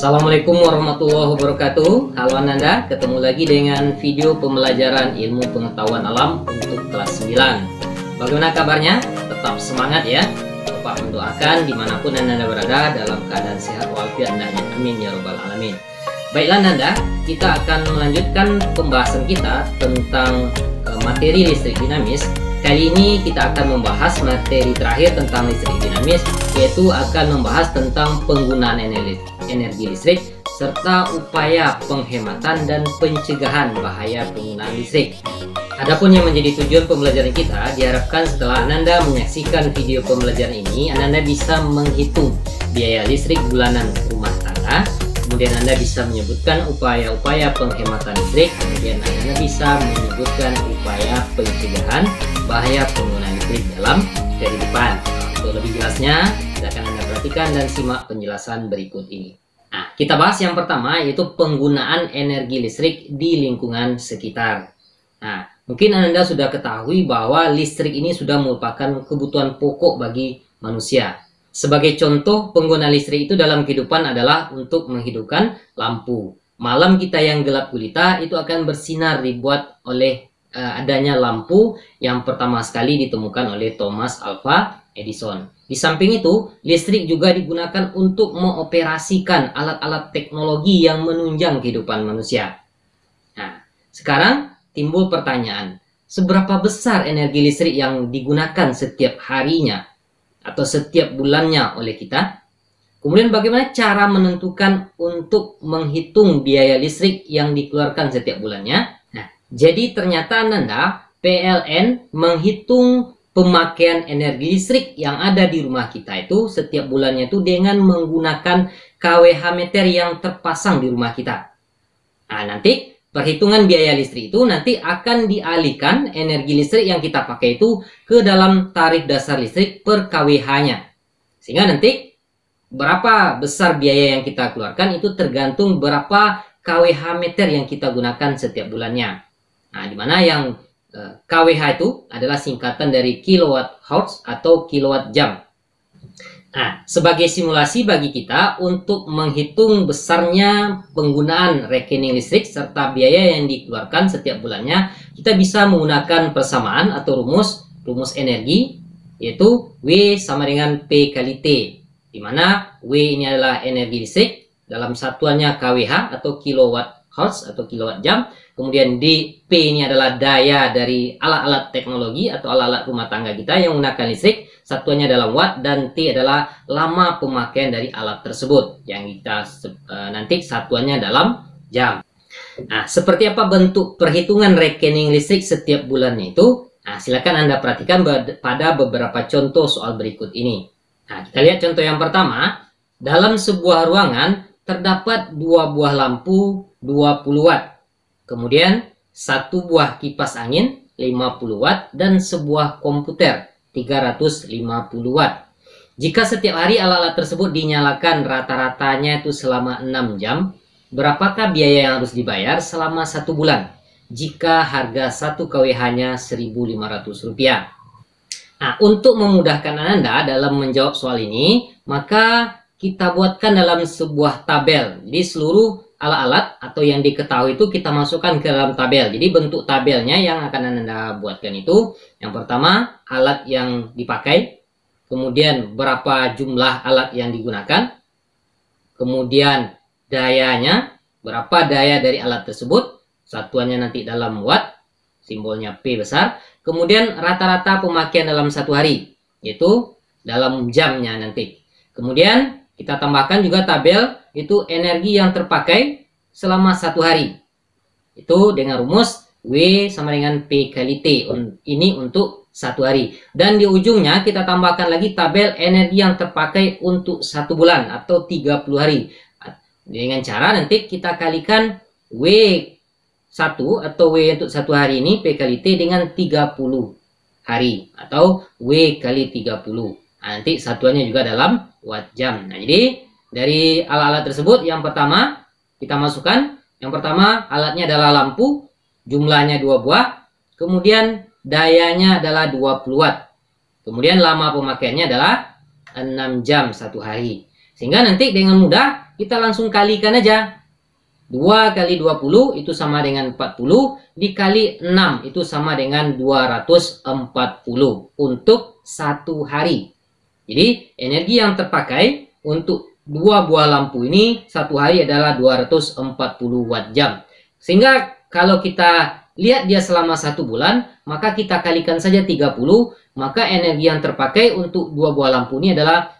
Assalamualaikum warahmatullahi wabarakatuh. Halo Ananda, ketemu lagi dengan video pembelajaran ilmu pengetahuan alam untuk kelas 9. Bagaimana kabarnya? Tetap semangat ya. Bapak mendoakan dimanapun Ananda berada dalam keadaan sehat walafiat dan amin ya robbal alamin. Baiklah Ananda, kita akan melanjutkan pembahasan kita tentang materi listrik dinamis. Kali ini kita akan membahas materi terakhir tentang listrik dinamis, yaitu akan membahas tentang penggunaan energi listrik serta upaya penghematan dan pencegahan bahaya penggunaan listrik. Adapun yang menjadi tujuan pembelajaran kita, diharapkan setelah Ananda menyaksikan video pembelajaran ini, Ananda bisa menghitung biaya listrik bulanan rumah tangga. Kemudian Anda bisa menyebutkan upaya-upaya penghematan listrik, kemudian Anda bisa menyebutkan upaya pencegahan bahaya penggunaan listrik dalam kehidupan. Untuk lebih jelasnya, silakan Anda perhatikan dan simak penjelasan berikut ini. Nah, kita bahas yang pertama, yaitu penggunaan energi listrik di lingkungan sekitar. Nah, mungkin Anda sudah ketahui bahwa listrik ini sudah merupakan kebutuhan pokok bagi manusia. Sebagai contoh, pengguna listrik itu dalam kehidupan adalah untuk menghidupkan lampu. Malam kita yang gelap gulita itu akan bersinar dibuat oleh adanya lampu yang pertama sekali ditemukan oleh Thomas Alva Edison. Di samping itu, listrik juga digunakan untuk mengoperasikan alat-alat teknologi yang menunjang kehidupan manusia. Nah, sekarang timbul pertanyaan, seberapa besar energi listrik yang digunakan setiap harinya atau setiap bulannya oleh kita? Kemudian bagaimana cara menentukan untuk menghitung biaya listrik yang dikeluarkan setiap bulannya? Nah, jadi ternyata Ananda, PLN menghitung pemakaian energi listrik yang ada di rumah kita itu setiap bulannya itu dengan menggunakan kWh meter yang terpasang di rumah kita. Nah, nanti perhitungan biaya listrik itu nanti akan dialihkan energi listrik yang kita pakai itu ke dalam tarif dasar listrik per kWh-nya. Sehingga nanti berapa besar biaya yang kita keluarkan itu tergantung berapa kWh meter yang kita gunakan setiap bulannya. Nah, dimana yang kWh itu adalah singkatan dari kilowatt hours atau kilowatt jam. Nah, sebagai simulasi bagi kita untuk menghitung besarnya penggunaan rekening listrik serta biaya yang dikeluarkan setiap bulannya, kita bisa menggunakan persamaan atau rumus energi, yaitu W sama dengan P kali T, di mana W ini adalah energi listrik, dalam satuannya kWh atau kilowatt hours atau kilowatt jam, kemudian D, P ini adalah daya dari alat-alat teknologi atau alat-alat rumah tangga kita yang menggunakan listrik, satuannya dalam watt, dan T adalah lama pemakaian dari alat tersebut yang kita nanti satuannya dalam jam. Nah, seperti apa bentuk perhitungan rekening listrik setiap bulannya itu? Nah, silakan Anda perhatikan pada beberapa contoh soal berikut ini. Nah, kita lihat contoh yang pertama. Dalam sebuah ruangan terdapat 2 buah lampu 20 watt. Kemudian 1 buah kipas angin 50 watt dan sebuah komputer 350 watt. Jika setiap hari alat-alat tersebut dinyalakan rata-ratanya itu selama 6 jam, berapakah biaya yang harus dibayar selama 1 bulan jika harga 1 kWh-nya Rp1.500? Nah, untuk memudahkan Anda dalam menjawab soal ini, maka kita buatkan dalam sebuah tabel. Jadi seluruh alat-alat atau yang diketahui itu kita masukkan ke dalam tabel. Jadi bentuk tabelnya yang akan Anda buatkan itu, yang pertama alat yang dipakai, kemudian berapa jumlah alat yang digunakan, kemudian dayanya, berapa daya dari alat tersebut, satuannya nanti dalam watt, simbolnya P besar, kemudian rata-rata pemakaian dalam 1 hari, yaitu dalam jamnya nanti. Kemudian kita tambahkan juga tabel itu energi yang terpakai selama 1 hari. Itu dengan rumus W sama dengan P kali T. Ini untuk 1 hari. Dan di ujungnya kita tambahkan lagi tabel energi yang terpakai untuk 1 bulan atau 30 hari. Dengan cara nanti kita kalikan W1 atau W untuk 1 hari ini P kali T dengan 30 hari atau W kali 30. Nah, nanti satuannya juga dalam watt jam. Nah, jadi dari alat-alat tersebut yang pertama kita masukkan, yang pertama alatnya adalah lampu, jumlahnya 2 buah, kemudian dayanya adalah 20 watt, kemudian lama pemakaiannya adalah 6 jam 1 hari. Sehingga nanti dengan mudah kita langsung kalikan aja. 2 kali 20 itu sama dengan 40, dikali 6 itu sama dengan 240 untuk satu hari. Jadi energi yang terpakai untuk 2 buah lampu ini satu hari adalah 240 watt jam. Sehingga kalau kita lihat dia selama 1 bulan, maka kita kalikan saja 30, maka energi yang terpakai untuk 2 buah lampu ini adalah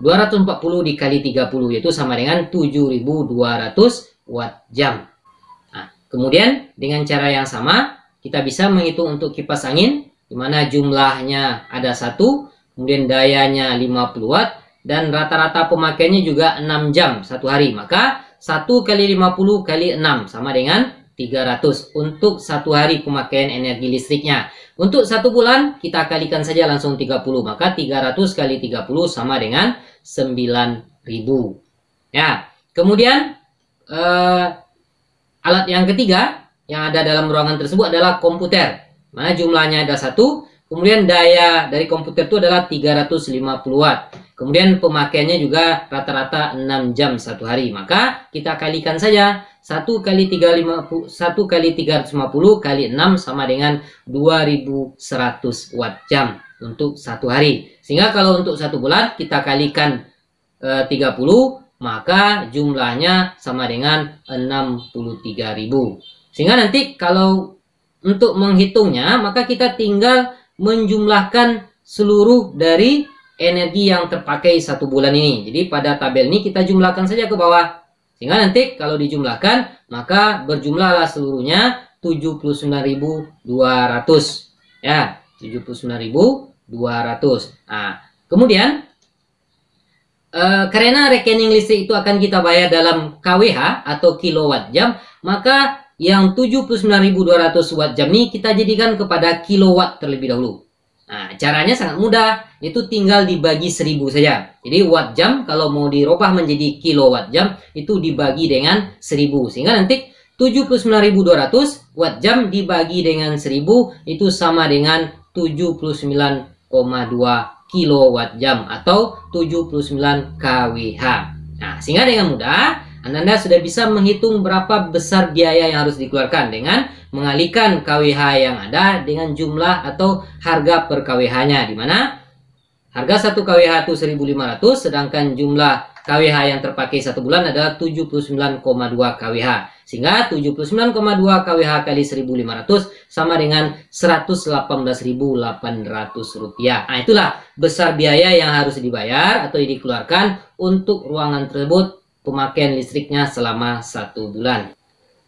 240 dikali 30, yaitu sama dengan 7200 watt jam. Nah, kemudian dengan cara yang sama kita bisa menghitung untuk kipas angin, di mana jumlahnya ada 1, kemudian dayanya 50 watt, dan rata-rata pemakaiannya juga 6 jam satu hari. Maka 1 kali 50 kali 6 sama dengan 300 untuk satu hari pemakaian energi listriknya. Untuk 1 bulan kita kalikan saja langsung 30, maka 300 kali 30 sama dengan 9.000. Ya, kemudian alat yang ketiga yang ada dalam ruangan tersebut adalah komputer, mana jumlahnya ada 1, kemudian daya dari komputer itu adalah 350 watt, kemudian pemakaiannya juga rata-rata 6 jam satu hari. Maka kita kalikan saja 1 kali 350 kali 6 sama dengan 2100 watt jam untuk satu hari. Sehingga kalau untuk 1 bulan kita kalikan 30, maka jumlahnya sama dengan 63.000. Sehingga nanti kalau untuk menghitungnya, maka kita tinggal menjumlahkan seluruh dari energi yang terpakai 1 bulan ini. Jadi pada tabel ini kita jumlahkan saja ke bawah. Sehingga nanti kalau dijumlahkan, maka berjumlahlah seluruhnya 79.200. Ya, 79.200. Nah, kemudian karena rekening listrik itu akan kita bayar dalam kWh atau kilowatt jam, maka yang 79.200 watt jam ini kita jadikan kepada kilowatt terlebih dahulu. Nah, caranya sangat mudah, itu tinggal dibagi 1000 saja. Jadi watt jam kalau mau dirubah menjadi kilowatt jam itu dibagi dengan 1000. Sehingga nanti 79.200 watt jam dibagi dengan 1000 itu sama dengan 79,2 kilowatt jam atau 79 kWh. Nah, sehingga dengan mudah Anda sudah bisa menghitung berapa besar biaya yang harus dikeluarkan dengan mengalihkan kWh yang ada dengan jumlah atau harga per kWh-nya, di mana harga 1 kWh itu 1.500, sedangkan jumlah kWh yang terpakai 1 bulan adalah 79,2 kWh. Sehingga 79,2 kWh kali 1.500 sama dengan 118.800 rupiah. Nah, itulah besar biaya yang harus dibayar atau dikeluarkan untuk ruangan tersebut pemakaian listriknya selama 1 bulan.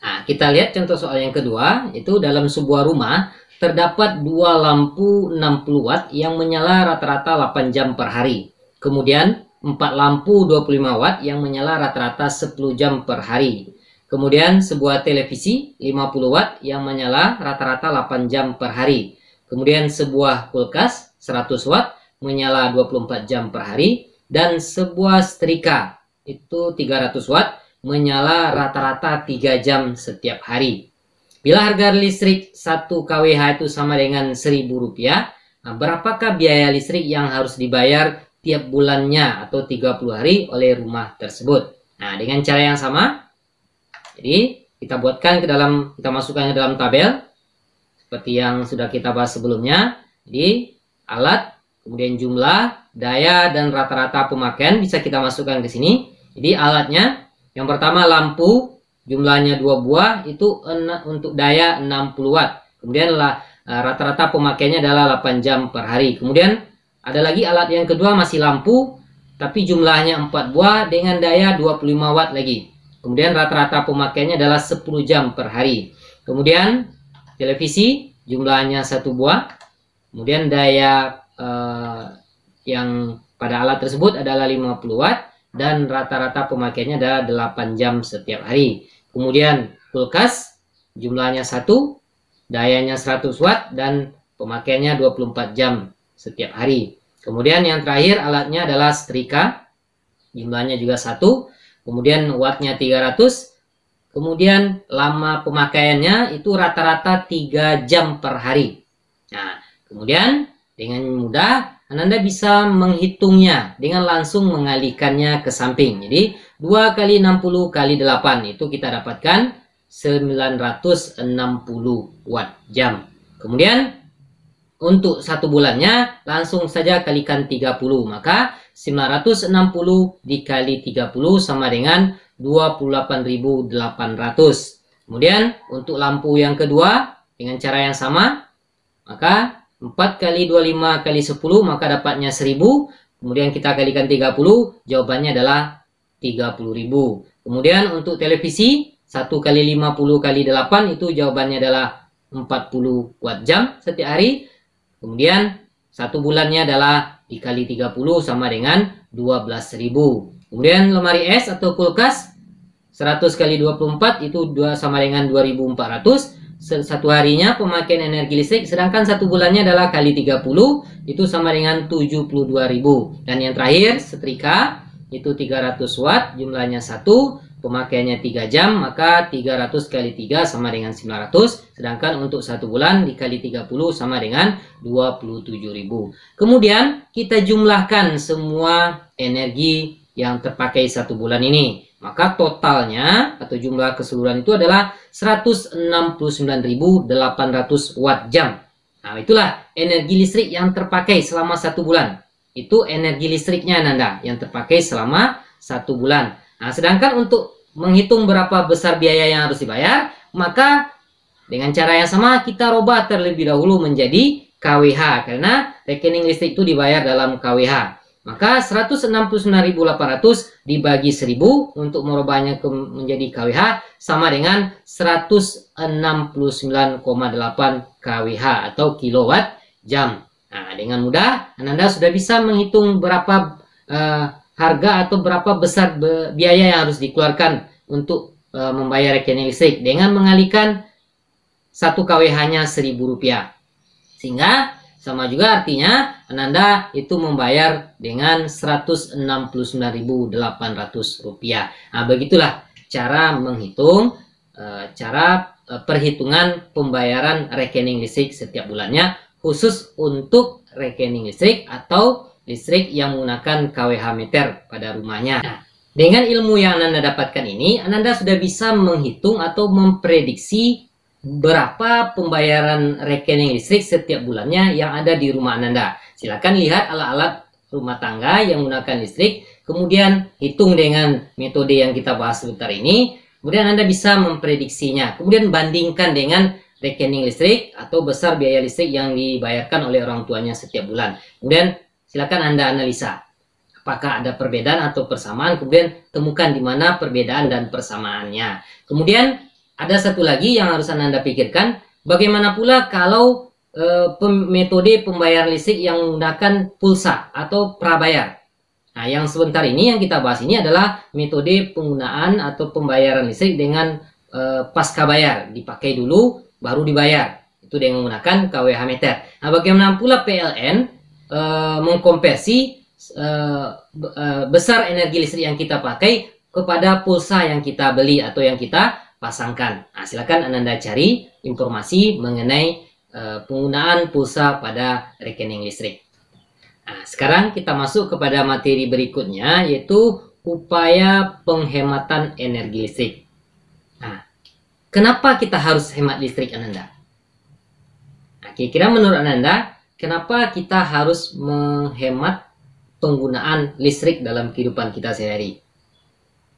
Nah, kita lihat contoh soal yang kedua, itu dalam sebuah rumah terdapat 2 lampu 60 watt yang menyala rata-rata 8 jam per hari. Kemudian 4 lampu 25 watt yang menyala rata-rata 10 jam per hari. Kemudian sebuah televisi 50 watt yang menyala rata-rata 8 jam per hari. Kemudian sebuah kulkas 100 watt menyala 24 jam per hari. Dan sebuah setrika itu 300 watt menyala rata-rata 3 jam setiap hari. Bila harga listrik 1 kWh itu sama dengan Rp1.000, nah berapakah biaya listrik yang harus dibayar tiap bulannya atau 30 hari oleh rumah tersebut? Nah, dengan cara yang sama, jadi kita buatkan kita masukkan ke dalam tabel seperti yang sudah kita bahas sebelumnya. Jadi alat, kemudian jumlah, daya, dan rata-rata pemakaian bisa kita masukkan ke sini. Jadi alatnya yang pertama lampu, jumlahnya 2 buah, itu untuk daya 60 watt. Kemudian rata-rata pemakaiannya adalah 8 jam per hari. Kemudian ada lagi alat yang kedua masih lampu, tapi jumlahnya 4 buah dengan daya 25 watt lagi. Kemudian rata-rata pemakaiannya adalah 10 jam per hari. Kemudian televisi jumlahnya 1 buah. Kemudian daya yang pada alat tersebut adalah 50 watt. Dan rata-rata pemakaiannya adalah 8 jam setiap hari. Kemudian kulkas jumlahnya 1, dayanya 100 watt dan pemakaiannya 24 jam setiap hari. Kemudian yang terakhir alatnya adalah setrika, jumlahnya juga 1, kemudian wattnya 300, kemudian lama pemakaiannya itu rata-rata 3 jam per hari. Nah, kemudian dengan mudah Ananda bisa menghitungnya dengan langsung mengalihkannya ke samping. Jadi 2 kali 60 kali 8 itu kita dapatkan 960 watt jam. Kemudian untuk satu bulannya langsung saja kalikan 30, maka 960 dikali 30 sama dengan 28.800. Kemudian untuk lampu yang kedua dengan cara yang sama, maka 4 kali 25 kali 10 maka dapatnya 1000. Kemudian kita kalikan 30, jawabannya adalah 30.000. Kemudian untuk televisi 1 kali 50 kali 8 itu jawabannya adalah 40 watt jam setiap hari. Kemudian satu bulannya adalah dikali 30 sama dengan 12.000. Kemudian lemari es atau kulkas 100 kali 24 itu sama dengan 2400. Satu harinya pemakaian energi listrik, sedangkan satu bulannya adalah kali 30 itu sama dengan 72.000. Dan yang terakhir setrika itu 300 watt, jumlahnya 1, pemakaiannya 3 jam, maka 300 kali 3 sama dengan 900, sedangkan untuk satu bulan dikali 30 sama dengan 27.000. Kemudian kita jumlahkan semua energi yang terpakai satu bulan ini, maka totalnya atau jumlah keseluruhan itu adalah 169.800 watt jam. Nah, itulah energi listrik yang terpakai selama satu bulan. Itu energi listriknya Ananda yang terpakai selama satu bulan. Nah, sedangkan untuk menghitung berapa besar biaya yang harus dibayar, maka dengan cara yang sama kita rubah terlebih dahulu menjadi kWh, karena rekening listrik itu dibayar dalam kWh. Maka 169.800 dibagi 1000 untuk merubahnya menjadi kWh sama dengan 169,8 kWh atau kilowatt jam. Nah, dengan mudah Ananda sudah bisa menghitung berapa harga atau berapa besar biaya yang harus dikeluarkan untuk membayar rekening listrik dengan mengalihkan 1 kWh-nya Rp1.000. Sehingga sama juga artinya Ananda itu membayar dengan Rp169.800. Nah, begitulah cara menghitung, cara perhitungan pembayaran rekening listrik setiap bulannya, khusus untuk rekening listrik atau listrik yang menggunakan kWh meter pada rumahnya. Nah, dengan ilmu yang Ananda dapatkan ini, Ananda sudah bisa menghitung atau memprediksi berapa pembayaran rekening listrik setiap bulannya yang ada di rumah Ananda. Silakan lihat alat-alat rumah tangga yang menggunakan listrik, kemudian hitung dengan metode yang kita bahas sebentar ini. Kemudian Anda bisa memprediksinya. Kemudian bandingkan dengan rekening listrik atau besar biaya listrik yang dibayarkan oleh orang tuanya setiap bulan. Kemudian silakan Anda analisa apakah ada perbedaan atau persamaan, kemudian temukan di mana perbedaan dan persamaannya. Kemudian ada satu lagi yang harus Anda pikirkan, bagaimana pula kalau metode pembayaran listrik yang menggunakan pulsa atau prabayar. Nah, yang sebentar ini yang kita bahas ini adalah metode penggunaan atau pembayaran listrik dengan pasca bayar, dipakai dulu baru dibayar. Itu dengan menggunakan kWh meter. Nah, bagaimana pula PLN mengkonversi besar energi listrik yang kita pakai kepada pulsa yang kita beli atau yang kita pasangkan. Nah, silakan Ananda cari informasi mengenai penggunaan pulsa pada rekening listrik. Nah, sekarang kita masuk kepada materi berikutnya, yaitu upaya penghematan energi listrik. Nah, kenapa kita harus hemat listrik Ananda? Nah, kira-kira menurut Ananda, kenapa kita harus menghemat penggunaan listrik dalam kehidupan kita sehari-hari?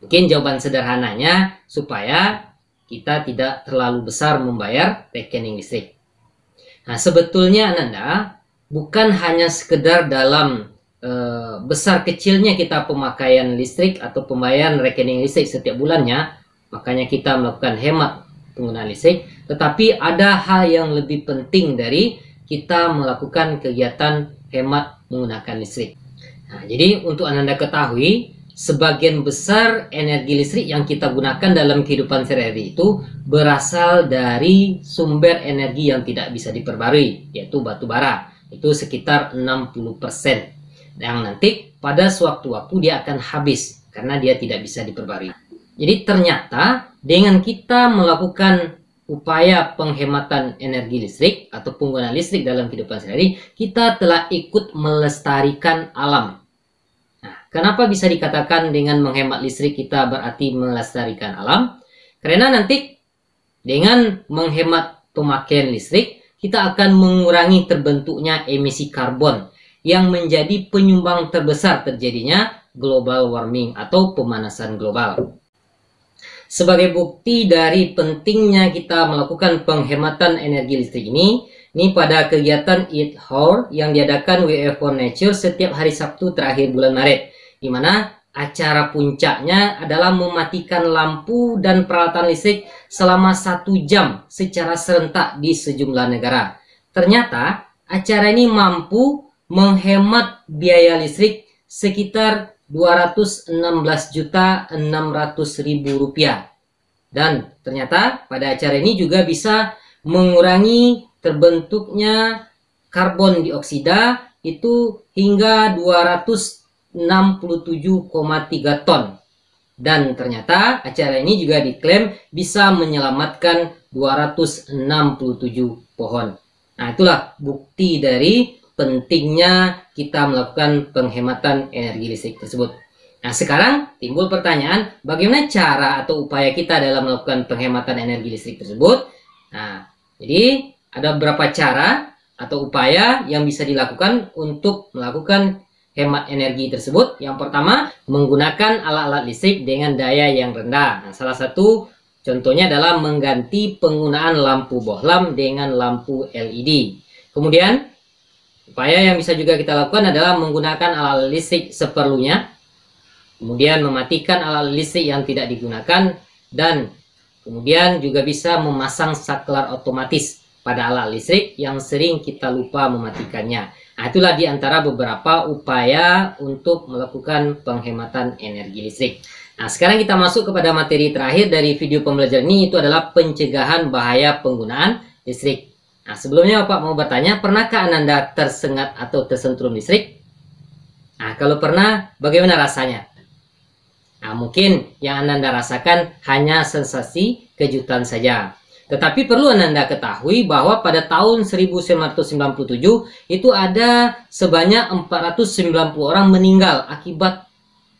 Mungkin jawaban sederhananya supaya kita tidak terlalu besar membayar rekening listrik. Nah, sebetulnya Ananda bukan hanya sekedar dalam besar kecilnya kita pemakaian listrik atau pembayaran rekening listrik setiap bulannya, makanya kita melakukan hemat penggunaan listrik, tetapi ada hal yang lebih penting dari kita melakukan kegiatan hemat menggunakan listrik. Nah, jadi untuk Ananda ketahui, sebagian besar energi listrik yang kita gunakan dalam kehidupan sehari-hari itu berasal dari sumber energi yang tidak bisa diperbarui, yaitu batu bara. Itu sekitar 60%. Yang nanti pada sewaktu-waktu dia akan habis karena dia tidak bisa diperbarui. Jadi ternyata dengan kita melakukan upaya penghematan energi listrik atau penggunaan listrik dalam kehidupan sehari, kita telah ikut melestarikan alam. Nah, kenapa bisa dikatakan dengan menghemat listrik kita berarti melestarikan alam? Karena nanti dengan menghemat pemakaian listrik, kita akan mengurangi terbentuknya emisi karbon yang menjadi penyumbang terbesar terjadinya global warming atau pemanasan global. Sebagai bukti dari pentingnya kita melakukan penghematan energi listrik ini pada kegiatan Earth Hour yang diadakan WWF for Nature setiap hari Sabtu terakhir bulan Maret, di mana acara puncaknya adalah mematikan lampu dan peralatan listrik selama 1 jam secara serentak di sejumlah negara. Ternyata acara ini mampu menghemat biaya listrik sekitar Rp216.600.000. Dan ternyata pada acara ini juga bisa mengurangi terbentuknya karbon dioksida itu hingga 267,3 ton. Dan ternyata acara ini juga diklaim bisa menyelamatkan 267 pohon. Nah, itulah bukti dari pentingnya kita melakukan penghematan energi listrik tersebut. Nah, sekarang timbul pertanyaan, bagaimana cara atau upaya kita dalam melakukan penghematan energi listrik tersebut? Nah, jadi ada beberapa cara atau upaya yang bisa dilakukan untuk melakukan hemat energi tersebut. Yang pertama, menggunakan alat-alat listrik dengan daya yang rendah. Nah, salah satu contohnya adalah mengganti penggunaan lampu bohlam dengan lampu LED. Kemudian, upaya yang bisa juga kita lakukan adalah menggunakan alat listrik seperlunya. Kemudian mematikan alat listrik yang tidak digunakan, dan kemudian juga bisa memasang saklar otomatis pada alat listrik yang sering kita lupa mematikannya. Nah, itulah di antara beberapa upaya untuk melakukan penghematan energi listrik. Nah, sekarang kita masuk kepada materi terakhir dari video pembelajaran ini, itu adalah pencegahan bahaya penggunaan listrik. Nah, sebelumnya Bapak mau bertanya, pernahkah Ananda tersengat atau tersentrum listrik? Nah, kalau pernah, bagaimana rasanya? Nah, mungkin yang Ananda rasakan hanya sensasi kejutan saja. Tetapi perlu Ananda ketahui bahwa pada tahun 1997 itu ada sebanyak 490 orang meninggal akibat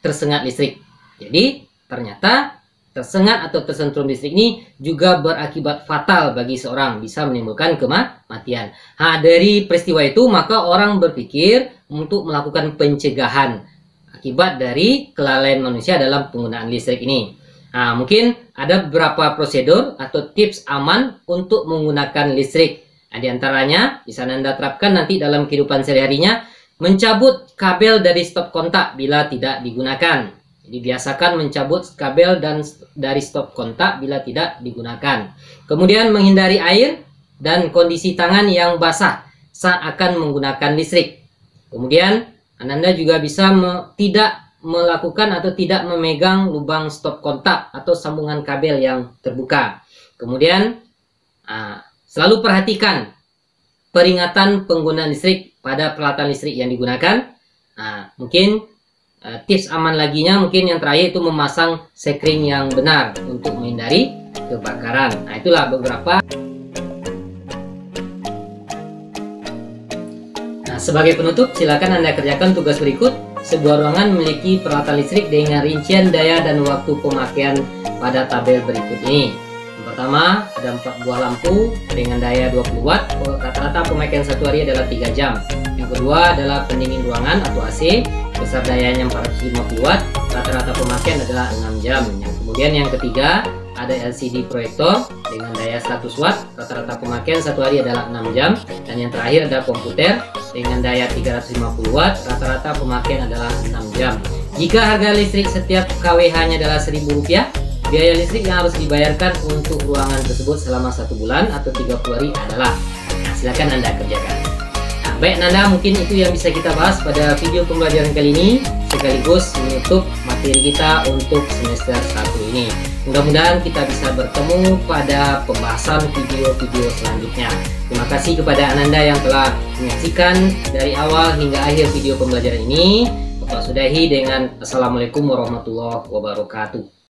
tersengat listrik. Jadi ternyata tersengat atau tersentrum listrik ini juga berakibat fatal bagi seorang, bisa menimbulkan kematian. Nah, dari peristiwa itu maka orang berpikir untuk melakukan pencegahan akibat dari kelalaian manusia dalam penggunaan listrik ini. Nah, mungkin ada beberapa prosedur atau tips aman untuk menggunakan listrik. Nah, di antaranya bisa Anda terapkan nanti dalam kehidupan sehari-harinya, mencabut kabel dari stop kontak bila tidak digunakan. Jadi biasakan mencabut kabel dari stop kontak bila tidak digunakan. Kemudian menghindari air dan kondisi tangan yang basah saat akan menggunakan listrik. Kemudian Anda juga bisa tidak melakukan atau tidak memegang lubang stop kontak atau sambungan kabel yang terbuka. Kemudian selalu perhatikan peringatan penggunaan listrik pada peralatan listrik yang digunakan. Mungkin tips aman laginya, mungkin yang terakhir itu memasang sekring yang benar untuk menghindari kebakaran. Nah, itulah beberapa. Sebagai penutup, silakan Anda kerjakan tugas berikut. Sebuah ruangan memiliki peralatan listrik dengan rincian daya dan waktu pemakaian pada tabel berikut ini. Yang pertama, ada 4 buah lampu dengan daya 20 watt. Rata-rata pemakaian satu hari adalah 3 jam. Yang kedua adalah pendingin ruangan atau AC. Besar dayanya 450 watt. Rata-rata pemakaian adalah 6 jam. Kemudian yang ketiga, ada LCD proyektor dengan daya 100 watt. Rata-rata pemakaian satu hari adalah 6 jam. Dan yang terakhir ada komputer dengan daya 350 watt, rata-rata pemakaian adalah 6 jam. Jika harga listrik setiap kWh-nya adalah Rp1.000, biaya listrik yang harus dibayarkan untuk ruangan tersebut selama 1 bulan atau 30 hari adalah. Nah, silakan Anda kerjakan. Nah, baik Nanda, mungkin itu yang bisa kita bahas pada video pembelajaran kali ini, sekaligus menutup materi kita untuk semester 1 ini. Mudah-mudahan kita bisa bertemu pada pembahasan video-video selanjutnya. Terima kasih kepada Ananda yang telah menyaksikan dari awal hingga akhir video pembelajaran ini. Bapak sudahi dengan Assalamualaikum warahmatullahi wabarakatuh.